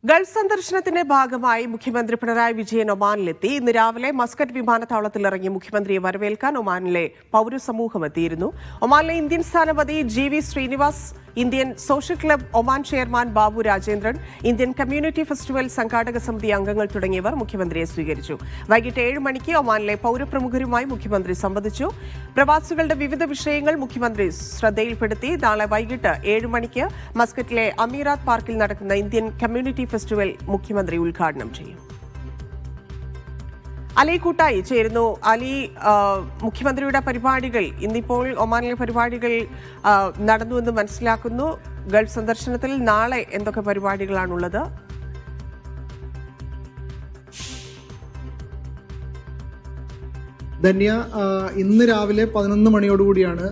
Gulf സന്ദർശനത്തിന്റെ ഭാഗമായി മുഖ്യമന്ത്രി പിണറായി വിജയൻ ഒമാനിലെത്തി. ഇന്ന് രാവിലെ മസ്കറ്റ് വിമാനത്താവളത്തിൽ ഇറങ്ങിയ മുഖ്യമന്ത്രിയെ വരവേൽക്കാൻ ഒമാനിലെ പൗരസമൂഹം എത്തിയിരുന്നു. ഒമാനിലെ ഇന്ത്യൻ സ്ഥാനപതി GV Srinivas, Indian social club Oman chairman Babu Rajendran, Indian community festival സംഘാടക സമിതി അംഗങ്ങൾ തുടങ്ങിയവർ മുഖ്യമന്ത്രിയെ സ്വീകരിച്ചു. വൈകിട്ട് 7 മണിക്ക് ഒമാനിലെ പൗരപ്രമുഖരുമായി മുഖ്യമന്ത്രി സംവദിച്ചു. പ്രവാസികളുടെ വിവിധ വിഷയങ്ങൾ മുഖ്യമന്ത്രി ശ്രദ്ധയിൽപ്പെടുത്തി. നാളെ വൈകിട്ട് 7 മണിക്ക് മസ്കറ്റിലെ അമീറാത്ത് പാർക്കിൽ നടക്കുന്ന ഇന്ത്യൻ കമ്മ്യൂണിറ്റി ഫെസ്റ്റിവൽ മുഖ്യമന്ത്രി ഉദ്ഘാടനം ചെയ്യും. അലി കൂട്ടായി ചേരുന്നു. അലി, മുഖ്യമന്ത്രിയുടെ പരിപാടികൾ ഇന്നിപ്പോൾ ഒമാനിലെ പരിപാടികൾ നടന്നുവെന്ന് മനസ്സിലാക്കുന്നു. ഗൾഫ് സന്ദർശനത്തിൽ നാളെ എന്തൊക്കെ പരിപാടികളാണുള്ളത്? ധന്യ, ഇന്ന് രാവിലെ 11 മണിയോടുകൂടിയാണ്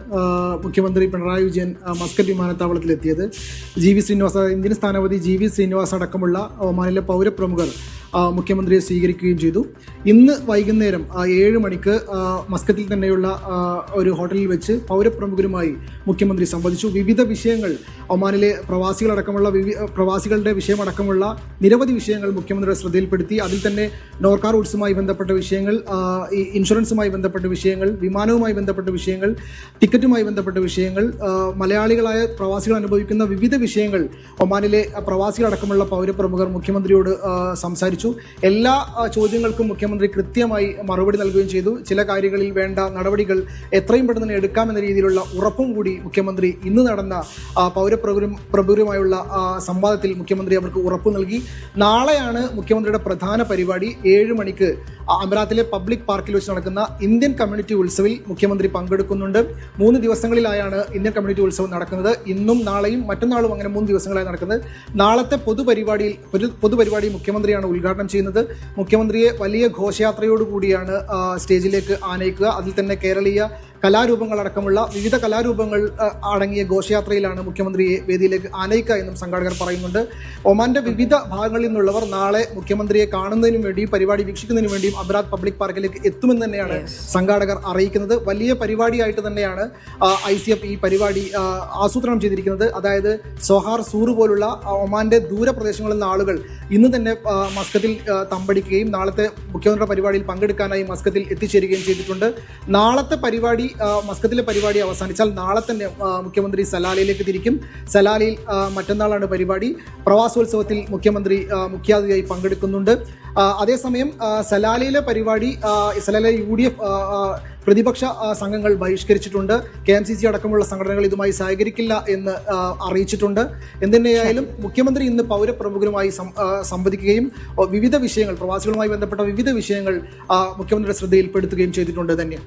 മുഖ്യമന്ത്രി പിണറായി വിജയൻ മസ്കറ്റ് വിമാനത്താവളത്തിലെത്തിയത്. GV ശ്രീനിവാസ്, ഇന്ത്യൻ സ്ഥാനപതി GV ശ്രീനിവാസ് അടക്കമുള്ള ഒമാനിലെ പൗരപ്രമുഖർ മുഖ്യമന്ത്രിയെ സ്വീകരിക്കുകയും ചെയ്തു. ഇന്ന് വൈകുന്നേരം 7 മണിക്ക് മസ്കറ്റിൽ തന്നെയുള്ള ഒരു ഹോട്ടലിൽ വെച്ച് പൗരപ്രമുഖരുമായി മുഖ്യമന്ത്രി സംവദിച്ചു. വിവിധ വിഷയങ്ങൾ, ഒമാനിലെ പ്രവാസികളുടെ വിഷയമടക്കമുള്ള നിരവധി വിഷയങ്ങൾ മുഖ്യമന്ത്രിയുടെ ശ്രദ്ധയിൽപ്പെടുത്തി. അതിൽ തന്നെ നോർക്ക റൂട്ട്സുമായി ബന്ധപ്പെട്ട വിഷയങ്ങൾ, ഇൻഷുറൻസുമായി ബന്ധപ്പെട്ട വിഷയങ്ങൾ, വിമാനവുമായി ബന്ധപ്പെട്ട വിഷയങ്ങൾ, ടിക്കറ്റുമായി ബന്ധപ്പെട്ട വിഷയങ്ങൾ, മലയാളികളായ പ്രവാസികൾ അനുഭവിക്കുന്ന വിവിധ വിഷയങ്ങൾ ഒമാനിലെ പ്രവാസികളടക്കമുള്ള പൗരപ്രമുഖർ മുഖ്യമന്ത്രിയോട് സംസാരിച്ചു. എല്ലാ ചോദ്യങ്ങൾക്കും മുഖ്യമന്ത്രി കൃത്യമായി മറുപടി നൽകുകയും ചെയ്തു. ചില കാര്യങ്ങളിൽ വേണ്ട നടപടികൾ എത്രയും പെട്ടെന്ന് തന്നെ എടുക്കാമെന്ന രീതിയിലുള്ള ഉറപ്പും കൂടി മുഖ്യമന്ത്രി ഇന്ന് നടന്ന പൗരപ്രമുഖരുമായുള്ള സംവാദത്തിൽ മുഖ്യമന്ത്രി അവർക്ക് ഉറപ്പു നൽകി. നാളെയാണ് മുഖ്യമന്ത്രിയുടെ പ്രധാന പരിപാടി. 7 മണിക്ക് അമീറാത്തിലെ പബ്ലിക് പാർക്കിൽ വെച്ച് നടക്കുന്ന ഇന്ത്യൻ കമ്മ്യൂണിറ്റി ഉത്സവിൽ മുഖ്യമന്ത്രി പങ്കെടുക്കുന്നുണ്ട്. 3 ദിവസങ്ങളിലായാണ് ഇന്ത്യൻ കമ്മ്യൂണിറ്റി ഉത്സവം നടക്കുന്നത്. ഇന്നും നാളെയും മറ്റന്നാളും അങ്ങനെ 3 ദിവസങ്ങളായി നടക്കുന്നത്. നാളത്തെ പൊതുപരിപാടി മുഖ്യമന്ത്രിയാണ് ഉദ്ഘാടനം ചെയ്യുന്നത്. മുഖ്യമന്ത്രിയെ വലിയ ഘോഷയാത്രയോടുകൂടിയാണ് സ്റ്റേജിലേക്ക് ആനയിക്കുക. അതിൽ തന്നെ കേരളീയ കലാരൂപങ്ങളടക്കമുള്ള വിവിധ കലാരൂപങ്ങൾ അടങ്ങിയ ഘോഷയാത്രയിലാണ് മുഖ്യമന്ത്രിയെ വേദിയിലേക്ക് ആനയിക്കുക എന്നും സംഘാടകർ പറയുന്നുണ്ട്. ഒമാന്റെ വിവിധ ഭാഗങ്ങളിൽ നിന്നുള്ളവർ നാളെ മുഖ്യമന്ത്രിയെ കാണുന്നതിനും വേണ്ടിയും പരിപാടി വീക്ഷിക്കുന്നതിനു വേണ്ടിയും അമീറാത്ത് പബ്ലിക് പാർക്കിലേക്ക് എത്തുമെന്ന് തന്നെയാണ് സംഘാടകർ അറിയിക്കുന്നത്. വലിയ പരിപാടിയായിട്ട് തന്നെയാണ് ICF ഈ പരിപാടി ആസൂത്രണം ചെയ്തിരിക്കുന്നത്. അതായത് സോഹാർ, സൂറ് പോലുള്ള ഒമാന്റെ ദൂരപ്രദേശങ്ങളിൽ നിന്ന് ആളുകൾ ഇന്ന് തന്നെ മസ്കത്തിൽ തമ്പടിക്കുകയും നാളത്തെ മുഖ്യമന്ത്രിയുടെ പരിപാടിയിൽ പങ്കെടുക്കാനായി മസ്കത്തിൽ എത്തിച്ചേരുകയും ചെയ്തിട്ടുണ്ട്. നാളത്തെ പരിപാടി, മസ്കത്തിലെ പരിപാടി അവസാനിച്ചാൽ നാളെ തന്നെ മുഖ്യമന്ത്രി സലാലയിലേക്ക് തിരിക്കും. സലാലയിൽ മറ്റന്നാളാണ് പരിപാടി. പ്രവാസോത്സവത്തിൽ മുഖ്യമന്ത്രി മുഖ്യാതിഥിയായി പങ്കെടുക്കുന്നുണ്ട്. അതേസമയം സലാലയിലെ പരിപാടി സലാല UDF പ്രതിപക്ഷ സംഘങ്ങൾ ബഹിഷ്കരിച്ചിട്ടുണ്ട്. KMCC അടക്കമുള്ള സംഘടനകൾ ഇതുമായി സഹകരിക്കില്ല എന്ന് അറിയിച്ചിട്ടുണ്ട്. എന്തുതന്നെയായാലും മുഖ്യമന്ത്രി ഇന്ന് പൗരപ്രമുഖരുമായി സംവദിക്കുകയും വിവിധ വിഷയങ്ങൾ, പ്രവാസികളുമായി ബന്ധപ്പെട്ട വിവിധ വിഷയങ്ങൾ മുഖ്യമന്ത്രിയുടെ ശ്രദ്ധയിൽപ്പെടുത്തുകയും ചെയ്തിട്ടുണ്ട്. തന്നെ